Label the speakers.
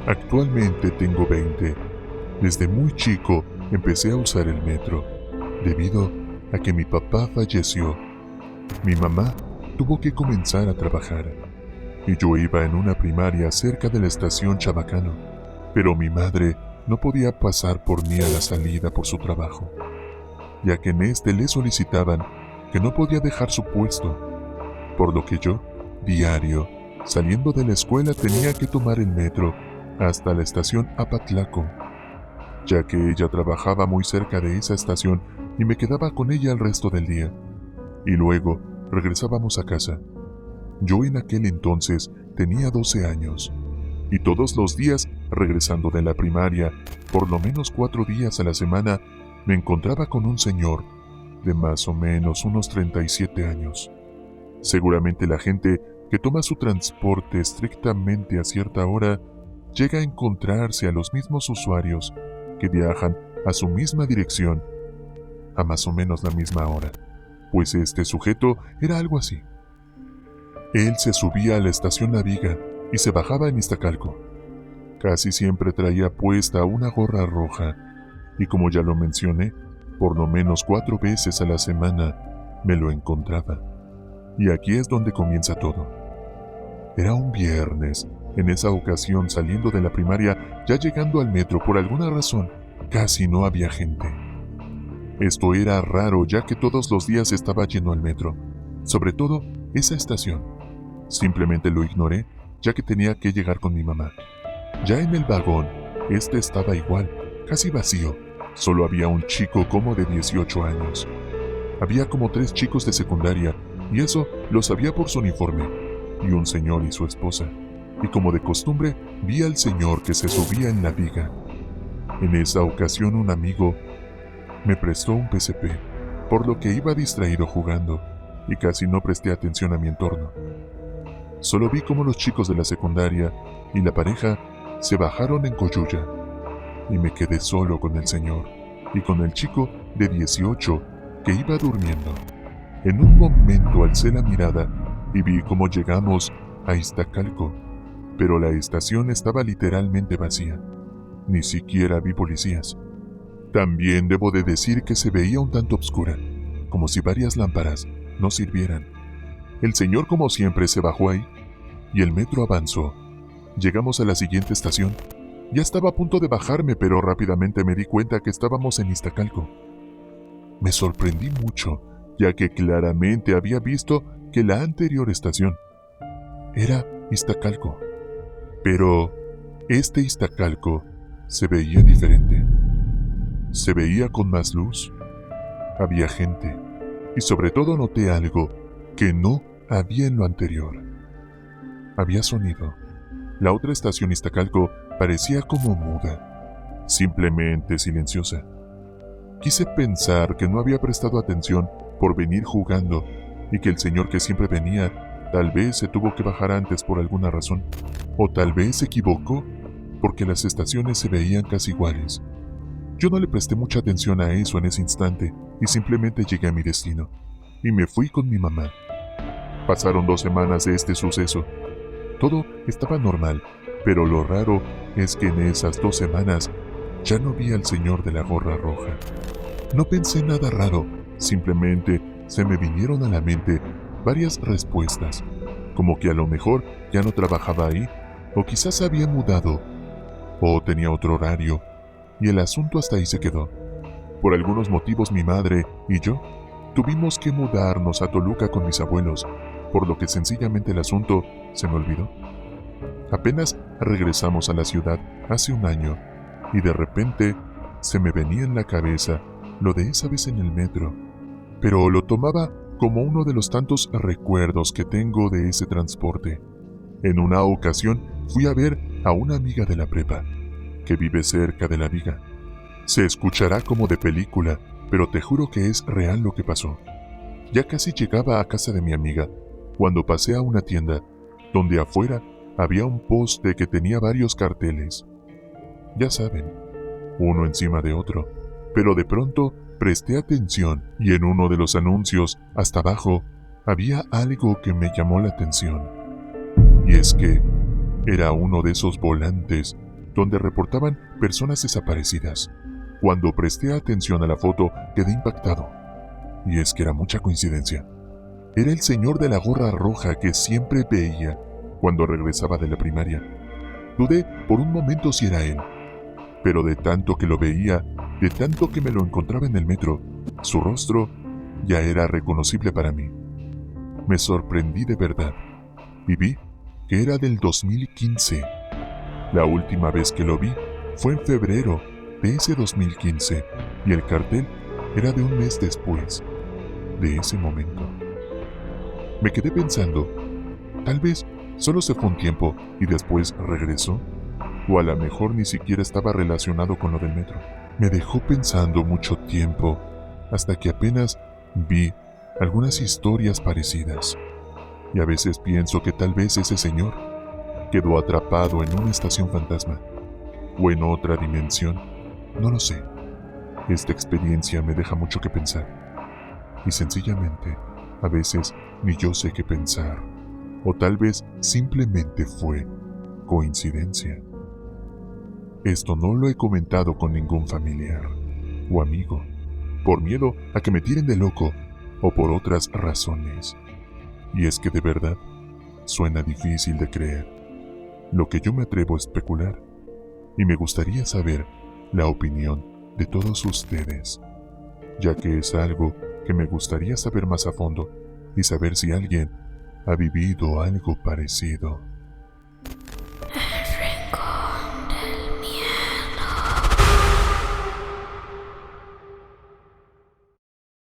Speaker 1: Actualmente tengo 20. Desde muy chico empecé a usar el metro, debido a que mi papá falleció. Mi mamá tuvo que comenzar a trabajar, y yo iba en una primaria cerca de la estación Chabacano, pero mi madre no podía pasar por mí a la salida por su trabajo, ya que en este le solicitaban que no podía dejar su puesto, por lo que yo, diario, saliendo de la escuela tenía que tomar el metro hasta la estación Apatlaco, ya que ella trabajaba muy cerca de esa estación y me quedaba con ella el resto del día, y luego regresábamos a casa. Yo en aquel entonces tenía 12 años, y todos los días, regresando de la primaria, por lo menos 4 días a la semana, me encontraba con un señor de más o menos unos 37 años. Seguramente la gente que toma su transporte estrictamente a cierta hora llega a encontrarse a los mismos usuarios que viajan a su misma dirección a más o menos la misma hora, pues este sujeto era algo así. Él se subía a la estación La Viga y se bajaba en Iztacalco. Casi siempre traía puesta una gorra roja, y como ya lo mencioné, por lo menos 4 veces a la semana me lo encontraba. Y aquí es donde comienza todo. Era un viernes. En esa ocasión, saliendo de la primaria, ya llegando al metro, por alguna razón, casi no había gente. Esto era raro, ya que todos los días estaba lleno el metro, sobre todo esa estación. Simplemente lo ignoré, ya que tenía que llegar con mi mamá. Ya en el vagón, este estaba igual, casi vacío. Solo había un chico como de 18 años. Había como 3 chicos de secundaria, y eso lo sabía por su uniforme, y un señor y su esposa. Y como de costumbre, vi al señor que se subía en la viga. En esa ocasión un amigo me prestó un PSP, por lo que iba distraído jugando, y casi no presté atención a mi entorno. Solo vi cómo los chicos de la secundaria y la pareja se bajaron en Coyuya, y me quedé solo con el señor y con el chico de 18 que iba durmiendo. En un momento alcé la mirada y vi cómo llegamos a Iztacalco, pero la estación estaba literalmente vacía. Ni siquiera vi policías. También debo de decir que se veía un tanto oscura, como si varias lámparas no sirvieran. El señor, como siempre, se bajó ahí, y el metro avanzó. Llegamos a la siguiente estación. Ya estaba a punto de bajarme, pero rápidamente me di cuenta que estábamos en Iztacalco. Me sorprendí mucho, ya que claramente había visto que la anterior estación era Iztacalco. Pero este Iztacalco se veía diferente. Se veía con más luz. Había gente, y sobre todo noté algo que no había en lo anterior. Había sonido. La otra estación Iztacalco parecía como muda, simplemente silenciosa. Quise pensar que no había prestado atención por venir jugando y que el señor que siempre venía tal vez se tuvo que bajar antes por alguna razón, o tal vez se equivocó porque las estaciones se veían casi iguales. Yo no le presté mucha atención a eso en ese instante y simplemente llegué a mi destino y me fui con mi mamá. Pasaron 2 semanas de este suceso. Todo estaba normal, pero lo raro es que en esas 2 semanas ya no vi al señor de la gorra roja. No pensé nada raro, simplemente se me vinieron a la mente varias respuestas, como que a lo mejor ya no trabajaba ahí, o quizás había mudado, o tenía otro horario, y el asunto hasta ahí se quedó. Por algunos motivos mi madre y yo tuvimos que mudarnos a Toluca con mis abuelos, por lo que sencillamente el asunto se me olvidó. Apenas regresamos a la ciudad hace un año, y de repente se me venía en la cabeza lo de esa vez en el metro, pero lo tomaba como uno de los tantos recuerdos que tengo de ese transporte. En una ocasión fui a ver a una amiga de la prepa, que vive cerca de la viga. Se escuchará como de película, pero te juro que es real lo que pasó. Ya casi llegaba a casa de mi amiga, cuando pasé a una tienda, donde afuera había un poste que tenía varios carteles. Ya saben, uno encima de otro, pero de pronto presté atención y en uno de los anuncios, hasta abajo, había algo que me llamó la atención. Y es que era uno de esos volantes donde reportaban personas desaparecidas. Cuando presté atención a la foto, quedé impactado. Y es que era mucha coincidencia. Era el señor de la gorra roja que siempre veía cuando regresaba de la primaria. Dudé por un momento si era él, pero de tanto que lo veía, de tanto que me lo encontraba en el metro, su rostro ya era reconocible para mí. Me sorprendí de verdad y vi que era del 2015. La última vez que lo vi fue en febrero de ese 2015 y el cartel era de un mes después de ese momento. Me quedé pensando, tal vez solo se fue un tiempo y después regresó, o a lo mejor ni siquiera estaba relacionado con lo del metro. Me dejó pensando mucho tiempo hasta que apenas vi algunas historias parecidas. Y a veces pienso que tal vez ese señor quedó atrapado en una estación fantasma o en otra dimensión. No lo sé. Esta experiencia me deja mucho que pensar. Y sencillamente, a veces ni yo sé qué pensar. O tal vez simplemente fue coincidencia. Esto no lo he comentado con ningún familiar o amigo, por miedo a que me tiren de loco o por otras razones. Y es que de verdad, suena difícil de creer. Lo que yo me atrevo a especular, y me gustaría saber la opinión de todos ustedes, ya que es algo que me gustaría saber más a fondo y saber si alguien ha vivido algo parecido.